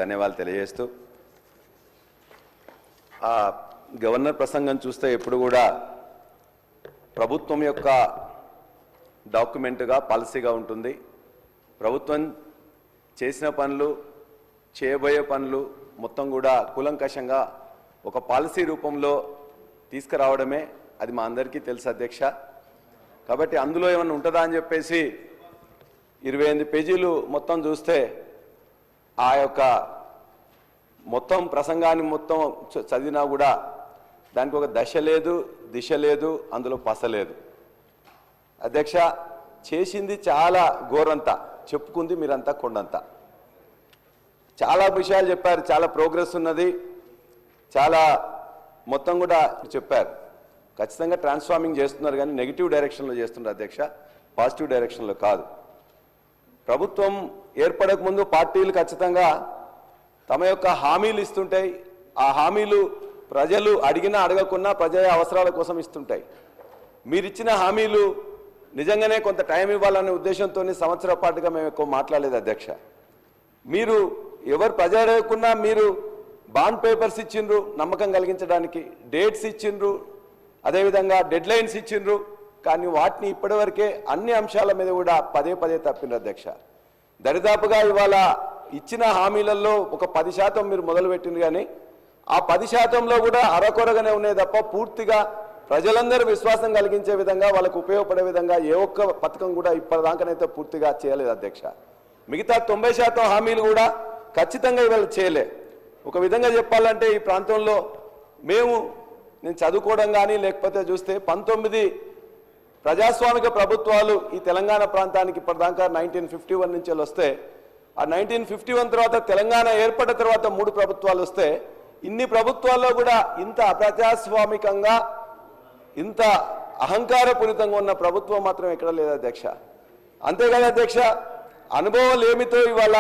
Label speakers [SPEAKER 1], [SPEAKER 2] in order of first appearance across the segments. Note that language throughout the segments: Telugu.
[SPEAKER 1] ధన్యవాదాలు తెలియజేస్తూ ఆ గవర్నర్ ప్రసంగం చూస్తే ఎప్పుడు కూడా ప్రభుత్వం యొక్క డాక్యుమెంట్గా పాలసీగా ఉంటుంది. ప్రభుత్వం చేసిన పనులు చేయబోయే పనులు మొత్తం కూడా కూలంకషంగా ఒక పాలసీ రూపంలో తీసుకురావడమే అది మా అందరికీ తెలుసు అధ్యక్ష. కాబట్టి అందులో ఏమన్నా ఉంటుందా అని చెప్పేసి 28 పేజీలు మొత్తం చూస్తే ఆ యొక్క మొత్తం ప్రసంగాన్ని మొత్తం చదివినా కూడా దానికి ఒక దశ లేదు, దిశ లేదు, అందులో పస లేదు. అధ్యక్ష, చేసింది చాలా ఘోరంతా, చెప్పుకుంది మీరంతా కొండంతా. చాలా విషయాలు చెప్పారు, చాలా ప్రోగ్రెస్ ఉన్నది, చాలా మొత్తం కూడా చెప్పారు. ఖచ్చితంగా ట్రాన్స్ఫార్మింగ్ చేస్తున్నారు కానీ నెగిటివ్ డైరెక్షన్లో చేస్తున్నారు అధ్యక్ష, పాజిటివ్ డైరెక్షన్లో కాదు. ప్రభుత్వం ఏర్పడక ముందు పార్టీలు ఖచ్చితంగా తమ యొక్క హామీలు ఇస్తుంటాయి. ఆ హామీలు ప్రజలు అడిగినా అడగకున్నా ప్రజల అవసరాల కోసం ఇస్తుంటాయి. మీరిచ్చిన హామీలు నిజంగానే కొంత టైం ఇవ్వాలనే ఉద్దేశంతో సంవత్సరాల పాటుగా మేము ఎక్కువ మాట్లాడలేదు అధ్యక్ష. మీరు ఎవరు ప్రజ అడగకున్నా మీరు బాండ్ పేపర్స్ ఇచ్చిండ్రు నమ్మకం కలిగించడానికి, డేట్స్ ఇచ్చిండ్రు, అదేవిధంగా డెడ్ లైన్స్ ఇచ్చిండ్రు, కానీ వాటిని ఇప్పటివరకే అన్ని అంశాల మీద కూడా పదే పదే తప్పిండ్రు అధ్యక్ష. దరిదాపుగా ఇవాళ ఇచ్చిన హామీలలో ఒక 10% మీరు మొదలుపెట్టింది కానీ ఆ 10%లో కూడా అరకొరగానే ఉన్నాయి తప్ప పూర్తిగా ప్రజలందరూ విశ్వాసం కలిగించే విధంగా వాళ్ళకు ఉపయోగపడే విధంగా ఏ ఒక్క పథకం కూడా ఇప్పటిదాకానైతే పూర్తిగా చేయలేదు అధ్యక్ష. మిగతా 90% హామీలు కూడా ఖచ్చితంగా ఇవాళ చేయలే. ఒక విధంగా చెప్పాలంటే ఈ ప్రాంతంలో నేను చదువుకోవడం కానీ లేకపోతే చూస్తే 19 ప్రజాస్వామిక ప్రభుత్వాలు ఈ తెలంగాణ ప్రాంతానికి ఇప్పటిదాకా 1951 నుంచి వస్తే ఆ 1951 తర్వాత తెలంగాణ ఏర్పడిన తర్వాత 3 ప్రభుత్వాలు వస్తే ఇన్ని ప్రభుత్వాల్లో కూడా ఇంత అప్రజాస్వామికంగా ఇంత అహంకారపూరితంగా ఉన్న ప్రభుత్వం మాత్రం ఎక్కడ లేదు అధ్యక్ష. అంతేకాదు అధ్యక్ష, అనుభవాలు ఏమితో ఇవాళ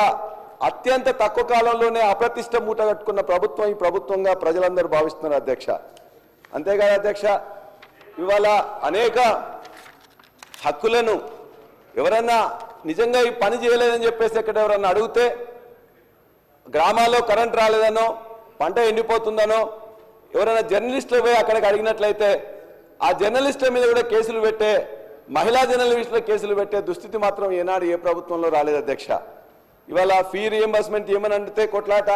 [SPEAKER 1] అత్యంత తక్కువ కాలంలోనే అప్రతిష్ట మూట కట్టుకున్న ప్రభుత్వం ఈ ప్రభుత్వంగా ప్రజలందరూ భావిస్తున్నారు అధ్యక్ష. అంతేకాదు అధ్యక్ష, ఇవాళ అనేక హక్కులను ఎవరన్నా నిజంగా ఈ పని చేయలేదని చెప్పేసి ఎక్కడ ఎవరన్నా అడిగితే గ్రామాల్లో కరెంట్ రాలేదనో పంట ఎండిపోతుందనో ఎవరైనా జర్నలిస్టులు పోయి అక్కడికి అడిగినట్లయితే ఆ జర్నలిస్టుల మీద కూడా కేసులు పెట్టే, మహిళా జర్నలిస్టుల కేసులు పెట్టే దుస్థితి మాత్రం ఏనాడు ఏ ప్రభుత్వంలో రాలేదు అధ్యక్ష. ఇవాళ ఫీ రియంబర్స్మెంట్ ఏమని అంటే కొట్లాట,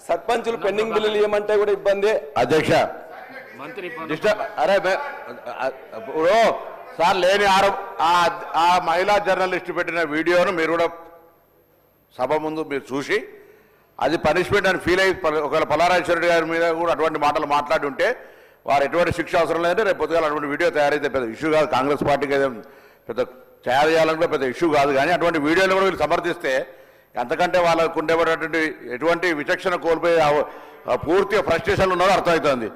[SPEAKER 1] సర్పంచులు పెండింగ్ బిల్లులు ఏమంటే కూడా ఇబ్బంది
[SPEAKER 2] అధ్యక్ష. అరే సార్ లేని ఆ మహిళా జర్నలిస్ట్ పెట్టిన వీడియోను మీరు కూడా సభ ముందు మీరు చూసి అది పనిష్మెంట్ అని ఫీల్ అయ్యి ఒకవేళ పల్లారాజేశ్వరరెడ్డి గారి మీద కూడా అటువంటి మాటలు మాట్లాడి ఉంటే వారు ఎటువంటి శిక్ష అవసరం లేదంటే రేపు పొద్దుగాల అటువంటి వీడియో తయారైతే పెద్ద ఇష్యూ కాదు. కాంగ్రెస్ పార్టీకి అయితే పెద్ద తయారు చేయాలంటే పెద్ద ఇష్యూ కాదు. కానీ అటువంటి వీడియోలు కూడా వీళ్ళు సమర్థిస్తే అంతకంటే వాళ్ళకు ఉండేటువంటి ఎటువంటి విచక్షణ కోల్పోయి పూర్తిగా ఫ్రస్ట్రేషన్లు ఉన్నారో అర్థమవుతుంది.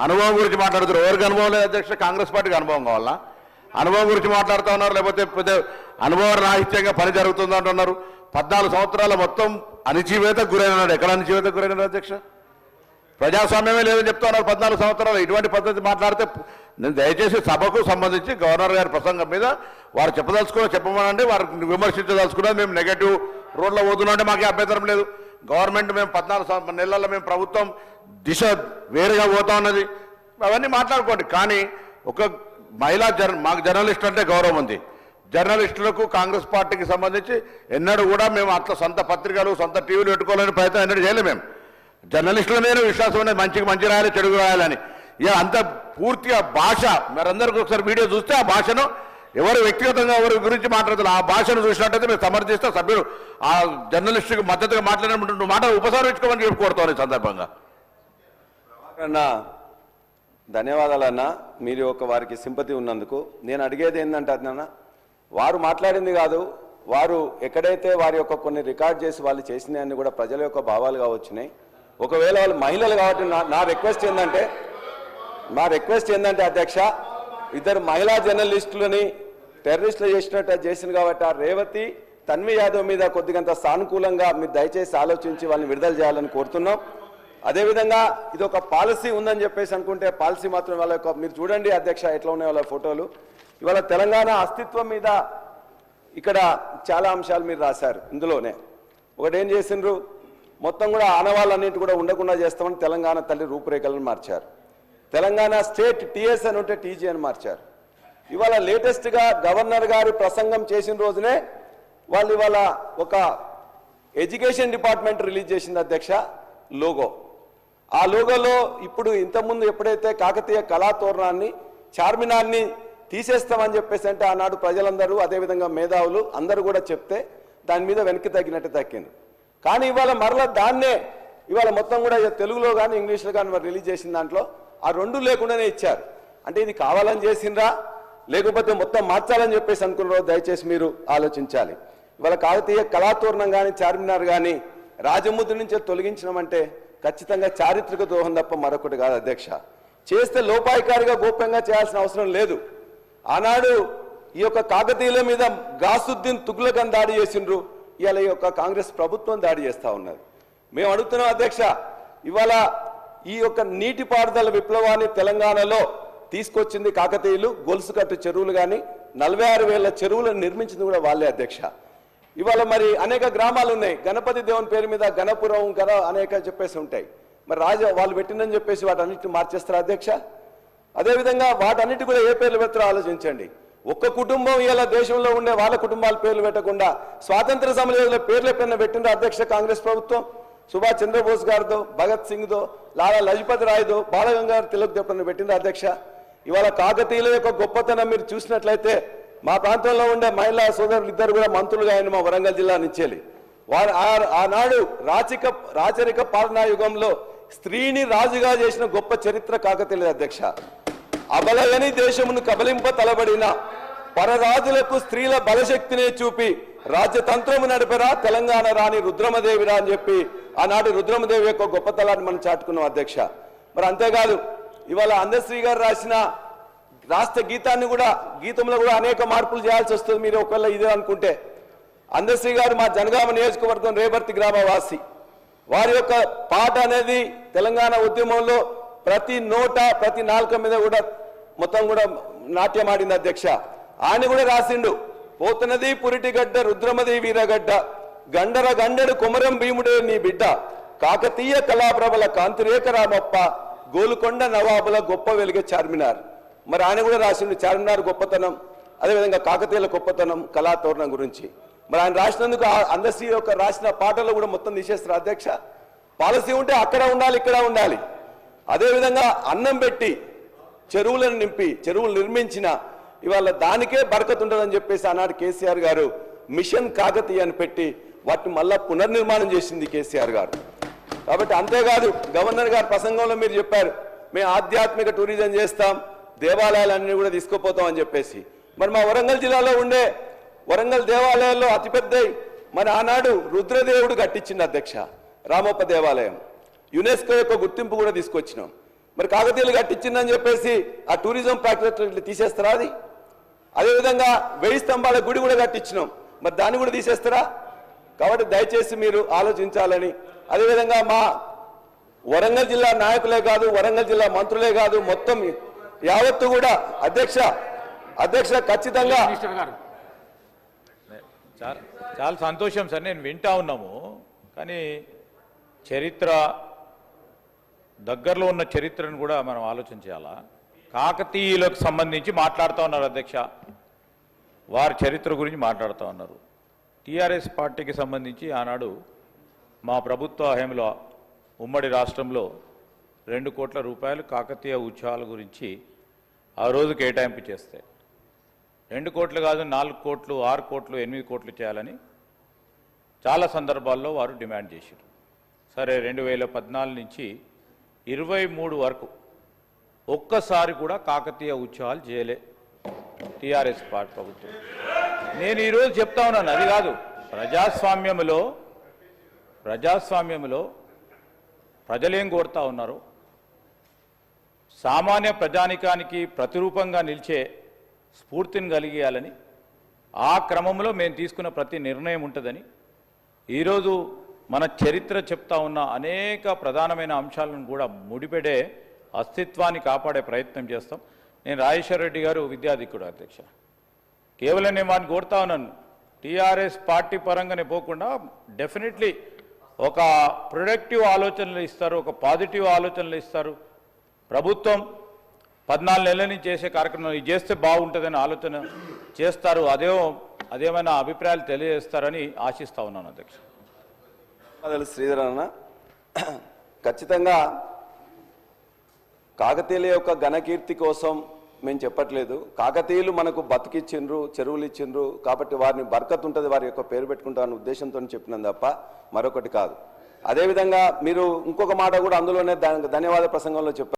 [SPEAKER 2] అనుభవం గురించి మాట్లాడుతారు. ఎవరికి అనుభవం లేదు అధ్యక్ష, కాంగ్రెస్ పార్టీకి అనుభవం కావాలా? అనుభవం గురించి మాట్లాడుతూ ఉన్నారు, లేకపోతే పెద్ద అనుభవ రాహిత్యంగా పని జరుగుతుంది అంటున్నారు. 14 సంవత్సరాల మొత్తం అణిచివేతకు గురైనాడు. ఎక్కడ అణిచివేతకు గురైనాడు అధ్యక్ష? ప్రజాస్వామ్యమే లేదని చెప్తా ఉన్నారు 14 సంవత్సరాలు. ఇటువంటి పద్ధతి మాట్లాడితే నేను దయచేసి సభకు సంబంధించి గవర్నర్ గారి ప్రసంగం మీద వారు చెప్పమనండి. వారికి విమర్శించదలుచుకున్నది మేము నెగటివ్ రోడ్లో పోతున్నామంటే మాకే అభ్యంతరం లేదు. గవర్నమెంట్ మేము 14 నెలల్లో మేము ప్రభుత్వం దిశ వేరుగా పోతా ఉన్నది, అవన్నీ మాట్లాడుకోండి. కానీ ఒక మాకు జర్నలిస్ట్ అంటే గౌరవం ఉంది. జర్నలిస్టులకు కాంగ్రెస్ పార్టీకి సంబంధించి ఎన్నడూ కూడా మేము అట్లా సొంత పత్రికలు సొంత టీవీలు పెట్టుకోవాలని ప్రయత్నం ఎన్నడూ చేయలేము. మేము జర్నలిస్టుల మీద విశ్వాసం అనేది మంచి రాయాలి, చెడుగు రాయాలని. ఇక అంత పూర్తిగా భాష మరందరికీ ఒకసారి వీడియో చూస్తే ఆ భాషను ఎవరు వ్యక్తిగతంగా ఎవరి గురించి మాట్లాడుతున్నారు ఆ భాషను చూసినట్టయితే మేము సమర్థిస్తే సభ్యులు ఆ జర్నలిస్టుకి మద్దతుగా మాట్లాడినటువంటి మాట ఉపసంహరించుకోమని చెప్పి కోరుతాను ఈ సందర్భంగా.
[SPEAKER 1] ధన్యవాదాలన్నా, మీరు ఒక వారికి సింపతి ఉన్నందుకు. నేను అడిగేది ఏంటంటే అన్న, వారు మాట్లాడింది కాదు, వారు ఎక్కడైతే వారి యొక్క కొన్ని రికార్డ్ చేసి వాళ్ళు చేసినవన్నీ కూడా ప్రజల యొక్క భావాలుగా వచ్చినాయి. ఒకవేళ వాళ్ళు మహిళలు కాబట్టి నా రిక్వెస్ట్ ఏంటంటే అధ్యక్ష, ఇద్దరు మహిళా జర్నలిస్టులని టెర్రరిస్టులు చేసింది కాబట్టి ఆ రేవతి తన్వి యాదవ్ మీద కొద్దిగంత సానుకూలంగా మీరు దయచేసి ఆలోచించి వాళ్ళని విడుదల చేయాలని కోరుతున్నాం. అదేవిధంగా ఇది ఒక పాలసీ ఉందని చెప్పేసి అనుకుంటే పాలసీ మాత్రం వాళ్ళ యొక్క మీరు చూడండి అధ్యక్ష ఎట్లా ఉన్నాయి వాళ్ళ ఫోటోలు. ఇవాళ తెలంగాణ అస్తిత్వం మీద ఇక్కడ చాలా అంశాలు మీరు రాశారు. ఇందులోనే ఒకటి ఏం చేసిండ్రు, మొత్తం కూడా ఆనవాళ్ళన్నింటి కూడా ఉండకుండా చేస్తామని తెలంగాణ తల్లి రూపురేఖలను మార్చారు. తెలంగాణ స్టేట్ టీఎస్ అని ఉంటే టీజీ అని మార్చారు. ఇవాళ లేటెస్ట్గా గవర్నర్ గారు ప్రసంగం చేసిన రోజునే వాళ్ళు ఇవాళ ఒక ఎడ్యుకేషన్ డిపార్ట్మెంట్ రిలీజ్ చేసింది అధ్యక్ష లోగో. ఆ లోగోలో ఇప్పుడు ఇంతకుముందు ఎప్పుడైతే కాకతీయ కళాతోరణాన్ని చార్మినార్ని తీసేస్తామని చెప్పేసి అంటే ఆనాడు ప్రజలందరూ అదేవిధంగా మేధావులు అందరూ కూడా చెప్తే దాని మీద వెనక్కి తగ్గినట్టు తగ్గింది. కానీ ఇవాళ మరలా దాన్నే ఇవాళ మొత్తం కూడా తెలుగులో కానీ ఇంగ్లీష్లో కానీ మరి రిలీజ్ చేసిన దాంట్లో ఆ రెండు లేకుండానే ఇచ్చారు. అంటే ఇది కావాలని చేసిండ్రా లేకపోతే మొత్తం మార్చాలని చెప్పేసి అనుకున్నారో దయచేసి మీరు ఆలోచించాలి. ఇవాళ కాకతీయ కళాతోరణం కానీ చార్మినార్ కానీ రాజముద్ర నుంచి తొలగించడం అంటే ఖచ్చితంగా చారిత్రక ద్రోహం తప్ప మరొకటి కాదు అధ్యక్ష. చేస్తే లోపాయికారిగా గోప్యంగా చేయాల్సిన అవసరం లేదు. ఆనాడు ఈ యొక్క కాకతీయుల మీద గాసుద్దీన్ తుగ్లకన్ దాడి చేసిండ్రు, ఇవాళ ఈ యొక్క కాంగ్రెస్ ప్రభుత్వం దాడి చేస్తూ ఉన్నది. మేము అడుగుతున్నాం అధ్యక్ష, ఇవాళ ఈ యొక్క నీటిపారుదల విప్లవాన్ని తెలంగాణలో తీసుకొచ్చింది కాకతీయులు. గొలుసు కట్టు చెరువులు కానీ 46,000 చెరువులను నిర్మించింది కూడా వాళ్ళే అధ్యక్ష. ఇవాళ మరి అనేక గ్రామాలు ఉన్నాయి, గణపతి దేవుని పేరు మీద గణపురం అనేక చెప్పేసి ఉంటాయి. మరి వాళ్ళు పెట్టిందని చెప్పేసి వాటన్నిటిని మార్చేస్తారు అధ్యక్ష. అదేవిధంగా వాటన్నిటి కూడా ఏ పేర్లు పెడతారో ఆలోచించండి. ఒక్క కుటుంబం ఇలా దేశంలో ఉండే వాళ్ళ కుటుంబాల పేర్లు పెట్టకుండా స్వాతంత్ర సమయంలో పేర్లు ఎప్పుడైనా పెట్టిండ్రు అధ్యక్ష కాంగ్రెస్ ప్రభుత్వం? సుభాష్ చంద్రబోస్ గారితో, భగత్ సింగ్తో, లాలా లజపతి రాయ్తో, బాలగంగాధర్ తిలక్ ఎప్పుడైనా పెట్టిండ్రు అధ్యక్ష? ఇవాళ కాకతీయుల యొక్క గొప్పతనం మీరు చూసినట్లయితే మా ప్రాంతంలో ఉండే మహిళా సోదరులు ఇద్దరు కూడా మంత్రులుగా ఆయన మా వరంగల్ జిల్లా నుంచి వారు ఆనాడు రాచరిక పాలనా యుగంలో స్త్రీని రాజుగా చేసిన గొప్ప చరిత్ర కాకతీయుల అధ్యక్ష. అబలయని దేశమును కబలింప తలబడిన పరరాజులకు స్త్రీల బలశక్తిని చూపి రాజ్యతంత్రము నడిపరా తెలంగాణ రాణి రుద్రమదేవిరా అని చెప్పి ఆనాడు రుద్రమదేవి యొక్క గొప్పతనాన్ని మనం చాటుకున్నాం అధ్యక్ష. మరి అంతేకాదు ఇవాళ అందశ్రీ గారు రాసిన రాష్ట్ర గీతంలో కూడా అనేక మార్పులు చేయాల్సి వస్తుంది. మీరు ఒకవేళ ఇదే అనుకుంటే అందశ్రీ గారు మా జనగామ నియోజకవర్గం రేబర్తి గ్రామవాసి. వారి యొక్క పాట అనేది తెలంగాణ ఉద్యమంలో ప్రతి నోట ప్రతి నాలుక మీద కూడా మొత్తం కూడా నాట్యమాడింది అధ్యక్ష. ఆయన కూడా రాసిండు, పోతున్నది పురిటిగడ్డ రుద్రమది వీరగడ్డ గండర గండెడు కుమరం భీముడే నీ బిడ్డ కాకతీయ కళాప్రభల కాంతిరేక రామప్ప గోలుకొండ నవాబుల గొప్ప వెలుగే చార్మినార్. మరి ఆయన కూడా రాసిండు చార్మినార్ గొప్పతనం, అదేవిధంగా కాకతీయుల గొప్పతనం, కళాతోరణం గురించి. మరి ఆయన రాసినందుకు అందశ్రీ యొక్క రాసిన పాటలు కూడా మొత్తం తీసేస్తారు అధ్యక్ష. పాలసీ ఉంటే అక్కడ ఉండాలి, ఇక్కడ ఉండాలి. అదేవిధంగా అన్నం పెట్టి చెరువులను నింపి చెరువులు నిర్మించిన ఇవాళ దానికే బరకత్ ఉంటుందని చెప్పేసి ఆనాడు కేసీఆర్ గారు మిషన్ కాకతీయ అని పెట్టి వాటిని మళ్ళా పునర్నిర్మాణం చేసింది కేసీఆర్ గారు. కాబట్టి అంతేకాదు గవర్నర్ గారు ప్రసంగంలో మీరు చెప్పారు, మేము ఆధ్యాత్మిక టూరిజం చేస్తాం, దేవాలయాలన్నీ కూడా తీసుకుపోతాం అని చెప్పేసి. మరి మా వరంగల్ జిల్లాలో ఉండే వరంగల్ దేవాలయాల్లో అతిపెద్ద మన ఆనాడు రుద్రదేవుడు కట్టించింది అధ్యక్ష రామప్ప దేవాలయం. యునెస్కో యొక్క గుర్తింపు కూడా తీసుకొచ్చినాం. మరి కాకతీయులు కట్టించిందని చెప్పేసి ఆ టూరిజం ప్యాకేజ్ తీసేస్తారా? అది అదేవిధంగా 1000 స్తంభాల గుడి కూడా కట్టించినాం, మరి దాన్ని కూడా తీసేస్తారా? కాబట్టి దయచేసి మీరు ఆలోచించాలని, అదేవిధంగా మా వరంగల్ జిల్లా నాయకులే కాదు, వరంగల్ జిల్లా మంత్రులే కాదు, మొత్తం యావత్తు కూడా అధ్యక్ష ఖచ్చితంగా
[SPEAKER 3] చాలా సంతోషం సార్, నేను వింటా ఉన్నాము. కానీ చరిత్ర దగ్గరలో ఉన్న చరిత్రను కూడా మనం ఆలోచన చేయాలా. కాకతీయులకు సంబంధించి మాట్లాడుతూ ఉన్నారు అధ్యక్ష, వారి చరిత్ర గురించి మాట్లాడుతూ ఉన్నారు. టీఆర్ఎస్ పార్టీకి సంబంధించి ఆనాడు మా ప్రభుత్వ హయాంలో ఉమ్మడి రాష్ట్రంలో 2 కోట్ల రూపాయలు కాకతీయ ఉత్సవాల గురించి ఆ రోజు కేటాయింపు చేస్తే 2 కోట్లు కాదు 4 కోట్లు 6 కోట్లు 8 కోట్లు చేయాలని చాలా సందర్భాల్లో వారు డిమాండ్ చేశారు. సరే 2014 నుంచి 23 వరకు ఒక్కసారి కూడా కాకతీయ ఉత్సవాలు చేయలే టీఆర్ఎస్ పార్టీ ప్రభుత్వం. నేను ఈరోజు చెప్తా ఉన్నాను, అది కాదు, ప్రజాస్వామ్యంలో ప్రజలేం కోరుతా ఉన్నారు, సామాన్య ప్రజానికానికి ప్రతిరూపంగా నిలిచే స్ఫూర్తిని కలిగేయాలని, ఆ క్రమంలో మేము తీసుకున్న ప్రతి నిర్ణయం ఉంటుందని ఈరోజు మన చరిత్ర చెప్తా ఉన్న అనేక ప్రధానమైన అంశాలను కూడా ముడిపెడే అస్తిత్వాన్ని కాపాడే ప్రయత్నం చేస్తాం. నేను రాజేశ్వర రెడ్డి గారు విద్యాధికుడు అధ్యక్ష, కేవలం నేను వాడిని కోరుతా ఉన్నాను, టీఆర్ఎస్ పార్టీ పరంగానే పోకుండా డెఫినెట్లీ ఒక ప్రొడక్టివ్ ఆలోచనలు ఇస్తారు, ఒక పాజిటివ్ ఆలోచనలు ఇస్తారు. ప్రభుత్వం 14 నెలల నుంచి చేసే కార్యక్రమం ఇది చేస్తే బాగుంటుందని ఆలోచన చేస్తారు. అదేమైనా అభిప్రాయాలు తెలియజేస్తారని ఆశిస్తా ఉన్నాను అధ్యక్ష.
[SPEAKER 1] శ్రీధర్ అన్న, ఖచ్చితంగా కాకతీయుల యొక్క ఘనకీర్తి కోసం మేము చెప్పట్లేదు. కాకతీయులు మనకు బతికిచ్చిండ్రు, చెరువులు ఇచ్చిండ్రు, కాబట్టి వారిని బర్కత్ ఉంటుంది, వారి యొక్క పేరు పెట్టుకుంటారన్న ఉద్దేశంతో చెప్పినాం తప్ప మరొకటి కాదు. అదేవిధంగా మీరు ఇంకొక మాట కూడా అందులోనే ధన్యవాద ప్రసంగంలో చెప్పారు.